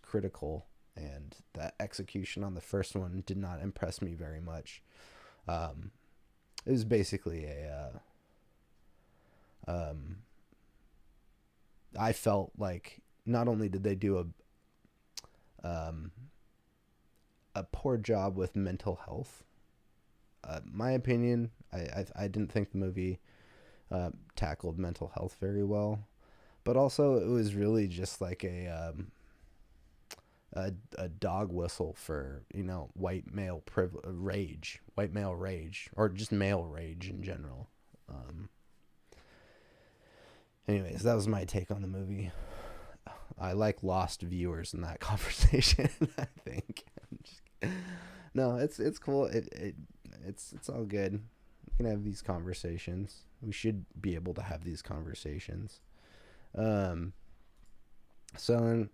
critical, and that execution on the first one did not impress me very much. It was basically I felt like not only did they do a poor job with mental health. My opinion, I didn't think the movie tackled mental health very well, but also it was really just like a dog whistle for, white male rage, or just male rage in general. Anyways, that was my take on the movie. I lost viewers in that conversation. I think. No, it's cool. It's all good. We can have these conversations. We should be able to have these conversations. So,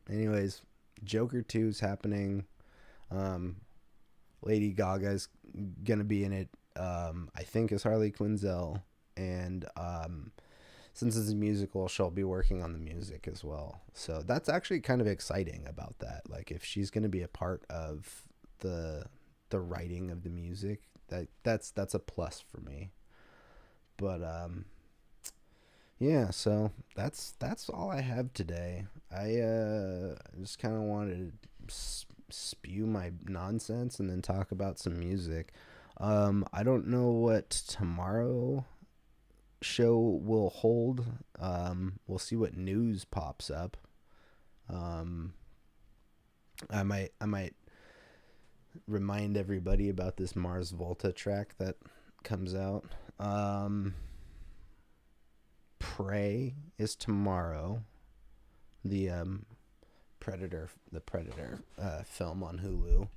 anyways, Joker 2 is happening. Lady Gaga's gonna be in it. I think as Harley Quinzel, and since it's a musical, she'll be working on the music as well. So that's actually kind of exciting about that. Like, if she's gonna be a part of the writing of the music, that's a plus for me. But yeah, so that's all I have today. I just kind of wanted to spew my nonsense and then talk about some music. I don't know what tomorrow show will hold. We'll see what news pops up. I might remind everybody about this Mars Volta track that comes out. Prey is tomorrow. The Predator film on Hulu.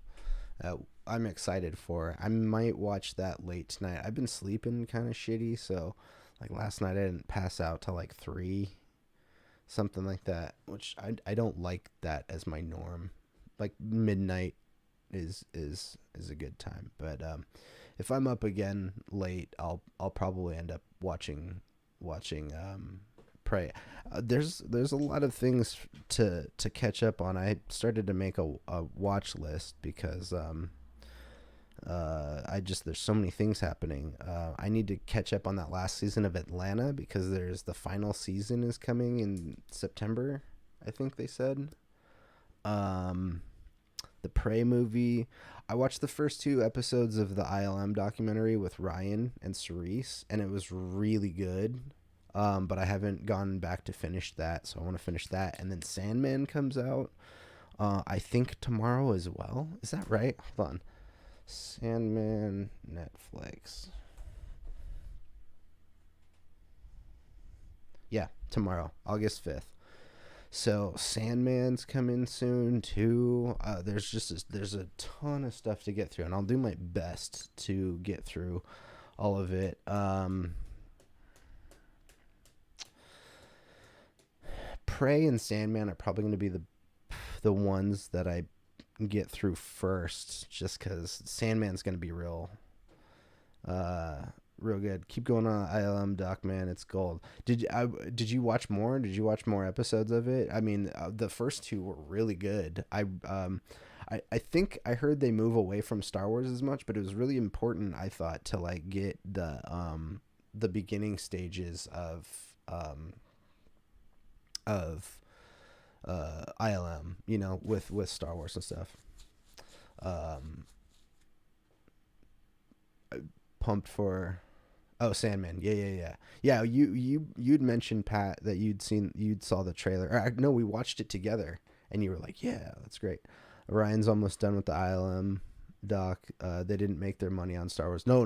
I'm excited for. I might watch that late tonight. I've been sleeping kind of shitty, so like last night I didn't pass out till like 3, something like that, which I don't like that as my norm. Like midnight is a good time, but if I'm up again late, I'll probably end up watching Prey. There's a lot of things to catch up on. I started to make a watch list because there's so many things happening. I need to catch up on that last season of Atlanta because there's the final season is coming in September, I think they said. The Prey movie. I watched the first 2 episodes of the ILM documentary with Ryan and Cerise, and it was really good. But I haven't gone back to finish that, so I want to finish that. And then Sandman comes out, I think tomorrow as well. Is that right? Hold on. Sandman, Netflix. Yeah, tomorrow, August 5th. So Sandman's coming soon too. There's a ton of stuff to get through, and I'll do my best to get through all of it. Prey and Sandman are probably going to be the ones that I get through first, just because Sandman's going to be real good. Keep going on ILM doc, man. It's gold. Did you watch more? Did you watch more episodes of it? I mean, the first 2 were really good. I think I heard they move away from Star Wars as much, but it was really important, I thought, to like get the beginning stages of ILM, with Star Wars and stuff. Pumped for Sandman. Yeah. You'd mentioned, Pat, that you'd saw the trailer. No, we watched it together, and you were like, "Yeah, that's great." Ryan's almost done with the ILM doc. They didn't make their money on Star Wars. No,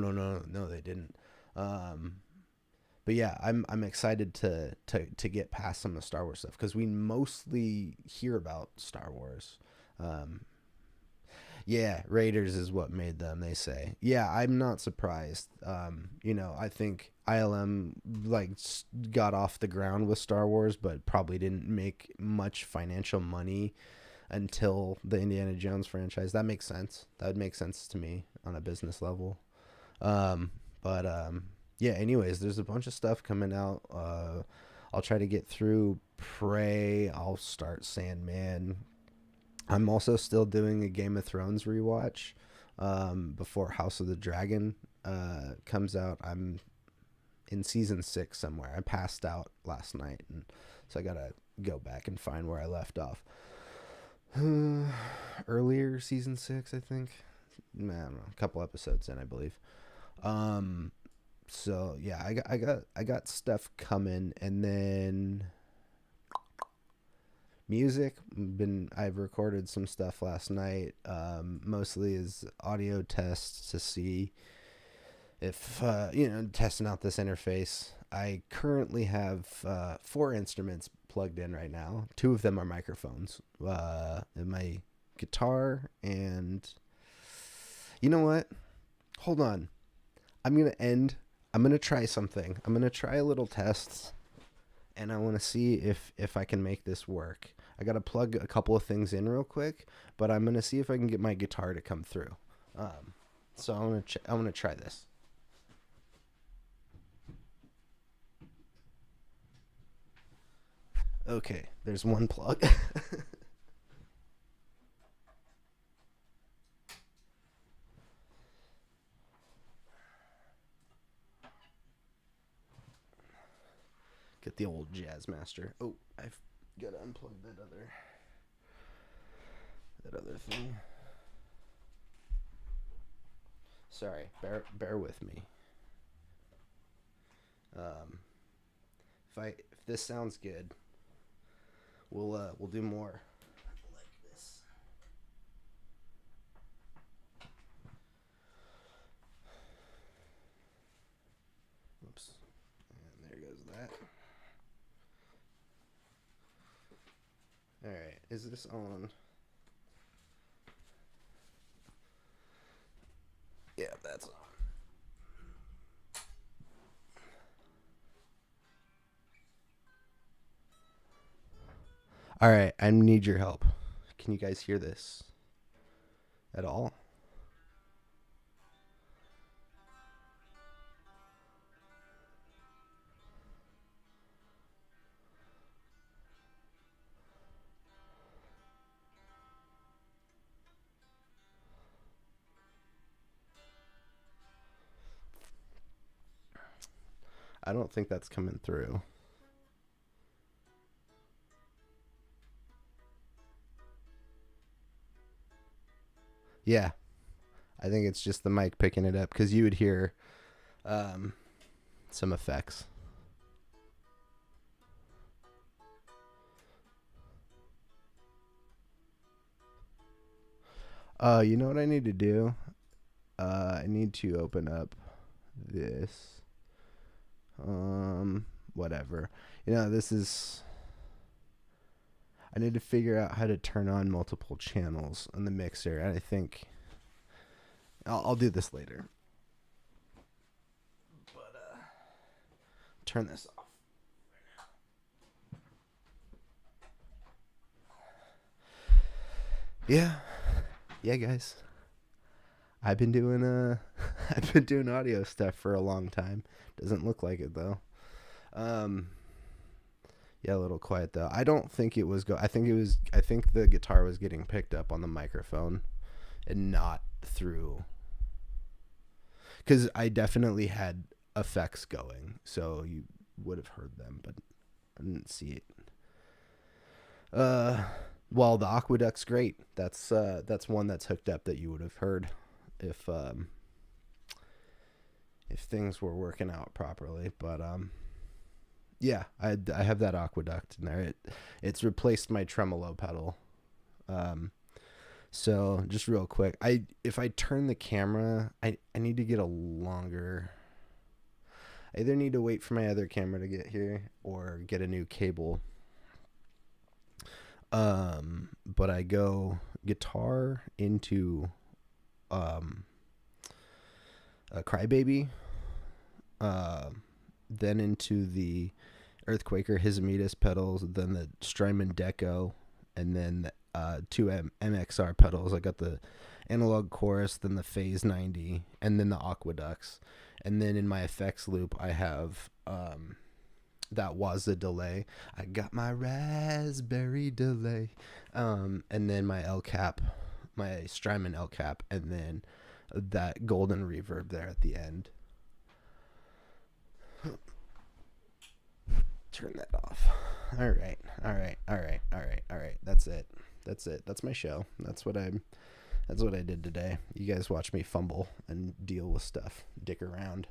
they didn't. But yeah, I'm excited to get past some of the Star Wars stuff because we mostly hear about Star Wars. Yeah, Raiders is what made them, they say. Yeah, I'm not surprised. I think ILM got off the ground with Star Wars, but probably didn't make much financial money until the Indiana Jones franchise. That makes sense. That would make sense to me on a business level. But yeah, anyways, there's a bunch of stuff coming out. I'll try to get through Prey. I'll start Sandman. I'm also still doing a Game of Thrones rewatch before House of the Dragon comes out. I'm in season 6 somewhere. I passed out last night, and so I gotta go back and find where I left off. Earlier season 6, I think. I don't know, a couple episodes in, I believe. So yeah, I got stuff coming, and then music. I've recorded some stuff last night, mostly as audio tests to see if testing out this interface. I currently have 4 instruments plugged in right now. 2 of them are microphones. My guitar, and you know what? Hold on. I'm gonna try something. I'm gonna try a little test, and I want to see if I can make this work. I gotta plug a couple of things in real quick, but I'm gonna see if I can get my guitar to come through. So I'm gonna try this. Okay, there's one plug. Get the old Jazz Master. Oh, I've got to unplug that other thing. Sorry, bear with me. If this sounds good, we'll do more like this. Oops. And there goes that. Alright, is this on? Yeah, that's on. Alright, I need your help. Can you guys hear this at all? I don't think that's coming through. Yeah, I think it's just the mic picking it up, because you would hear some effects. You know what I need to do? I need to open up this. Whatever. This is... I need to figure out how to turn on multiple channels on the mixer, and I think I'll do this later. But turn this off right now. Yeah, guys. I've been doing audio stuff for a long time. Doesn't look like it though. Yeah, a little quiet though. I don't think it was I think the guitar was getting picked up on the microphone and not through, because I definitely had effects going, so you would have heard them, but I didn't see it. Well, the Aqueduct's great. That's one that's hooked up that you would have heard if things were working out properly. But yeah, I have that Aqueduct in there. It's replaced my tremolo pedal. So just real quick, if I turn the camera, I need to get a longer... I either need to wait for my other camera to get here or get a new cable. But I go guitar into a Crybaby, then into the Earthquaker Hizamitas pedals, then the Strymon Deco, and then two MXR pedals. I got the Analog Chorus, then the Phase 90, and then the Aqueducts. And then in my effects loop, I have that was a delay. I got my raspberry delay. And then my L cap, my Strymon L cap, and then that golden reverb there at the end. Turn that off. All right. That's it. That's my show. That's what I did today. You guys watch me fumble and deal with stuff, dick around.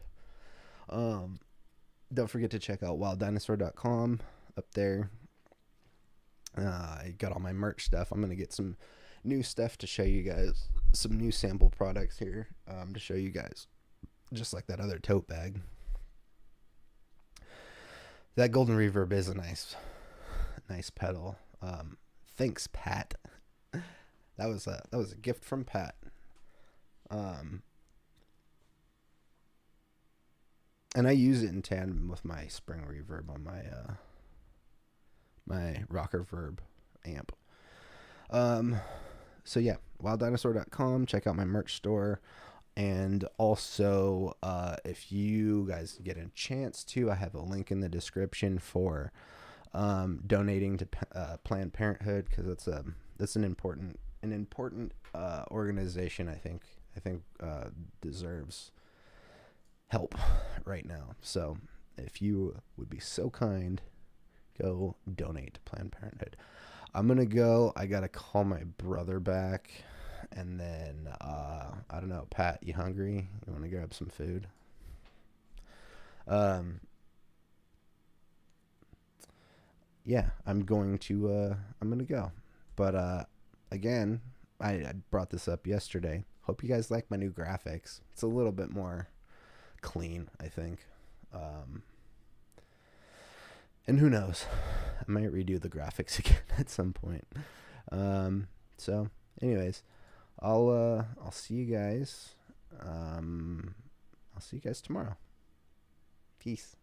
Don't forget to check out wilddinosaur.com up there. I got all my merch stuff. I'm gonna get some new stuff to show you guys, some new sample products here, to show you guys, just like that other tote bag. That golden reverb is a nice pedal. Thanks, Pat. That was a gift from Pat. And I use it in tandem with my spring reverb on my rocker verb amp. So yeah, wilddinosaur.com. Check out my merch store. And also, if you guys get a chance to, I have a link in the description for donating to Planned Parenthood, because that's an important organization. I think deserves help right now. So if you would be so kind, go donate to Planned Parenthood. I'm gonna go. I gotta call my brother back. And then, I don't know, Pat, you hungry? You want to grab some food? Yeah, I'm going to go. But, again, I brought this up yesterday. Hope you guys like my new graphics. It's a little bit more clean, I think. And who knows? I might redo the graphics again at some point. So, anyways. I'll see you guys. I'll see you guys tomorrow. Peace.